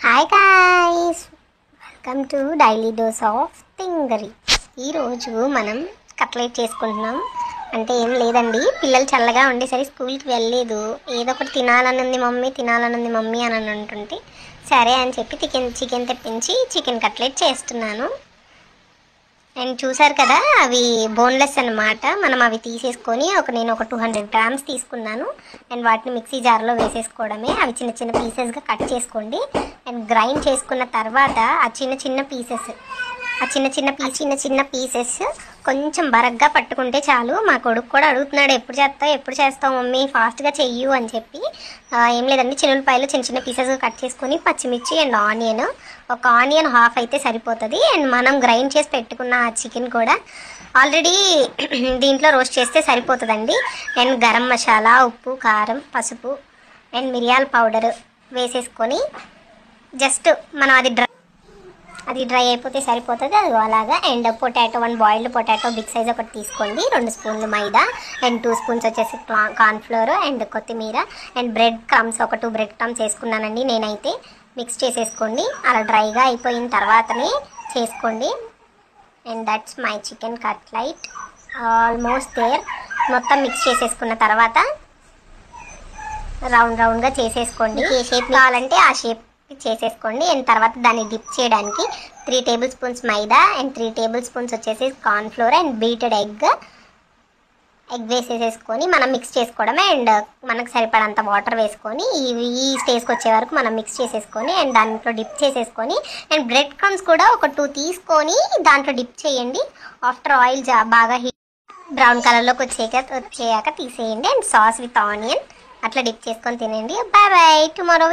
Hi guys, welcome to daily dose of తింగరి. ఈరోజు మనం కట్లెట్ చేసుకుంటున్నాం. అంటే ఏం లేదండి, పిల్లలు చల్లగా ఉండేసరి స్కూల్కి వెళ్ళలేదు, ఏదో ఒకటి తినాలనుంది మమ్మీ అని అంటుంటే సరే అని చెప్పి చికెన్ తెప్పించి చికెన్ కట్లెట్ చేస్తున్నాను. అండ్ చూసారు కదా, అవి బోన్లెస్ అన్నమాట. మనం అవి తీసేసుకొని నేను ఒక 200 గ్రామ్స్ తీసుకున్నాను. అండ్ వాటిని మిక్సీ జార్లో వేసేసుకోవడమే. అవి చిన్న చిన్న పీసెస్గా కట్ చేసుకోండి. అండ్ గ్రైండ్ చేసుకున్న తర్వాత ఆ చిన్న చిన్న పీసెస్ కొంచెం బరగ్గా పట్టుకుంటే చాలు. మా కొడుకు కూడా అడుగుతున్నాడు, ఎప్పుడు చేస్తావు మమ్మీ, ఫాస్ట్గా చెయ్యు అని చెప్పి. ఏం లేదండి, చిన్నులపాయలు చిన్న చిన్న పీసెస్గా కట్ చేసుకొని పచ్చిమిర్చి అండ్ ఆనియన్, ఒక ఆనియన్ హాఫ్ అయితే సరిపోతుంది. అండ్ మనం గ్రైండ్ చేసి పెట్టుకున్న ఆ చికెన్ కూడా ఆల్రెడీ దీంట్లో రోస్ట్ చేస్తే సరిపోతుందండి. అండ్ గరం మసాలా, ఉప్పు, కారం, పసుపు అండ్ మిరియాల పౌడర్ వేసేసుకొని జస్ట్ మనం అది డ్రై అయిపోతే సరిపోతుంది. అది అలాగా. And potato, 1 boiled potato big size ఒకటి తీసుకోండి. 2 స్పూన్లు మైదా అండ్ 2 స్పూన్స్ వచ్చేసి కార్న్ఫ్లోర్ అండ్ కొత్తిమీర అండ్ బ్రెడ్ క్రమ్స్, ఒక 2 బ్రెడ్ క్రమ్స్ వేసుకున్నానండి నేనైతే. మిక్స్ చేసేసుకోండి. అలా డ్రైగా అయిపోయిన తర్వాతనే చేసుకోండి. And that's my chicken cutlet almost there. మొత్తం మిక్స్ చేసేసుకున్న తర్వాత రౌండ్గా చేసేసుకోండి. ఏ షేప్ కావాలంటే ఆ షేప్ చేసేసుకోండి. అండ్ తర్వాత దాన్ని డిప్ చేయడానికి 3 table spoons maida and 3 table spoons వచ్చేసి కార్న్ఫ్లోర్ అండ్ బీటెడ్ ఎగ్ వేసేసుకొని మనం మిక్స్ చేసుకోవడమే. అండ్ మనకు సరిపడంత వాటర్ వేసుకొని ఈ స్టేజ్కి వచ్చే వరకు మనం మిక్స్ చేసేసుకొని అండ్ దాంట్లో డిప్ చేసేసుకొని అండ్ బ్రెడ్ క్రమ్స్ కూడా ఒక 2 తీసుకొని దాంట్లో డిప్ చేయండి. ఆఫ్టర్ ఆయిల్ బాగా బ్రౌన్ కలర్లోకి వచ్చేయాక తీసేయండి. అండ్ సాస్ విత్ ఆనియన్ అట్లా డిప్ చేసుకొని తినండి. Bye tomorrow.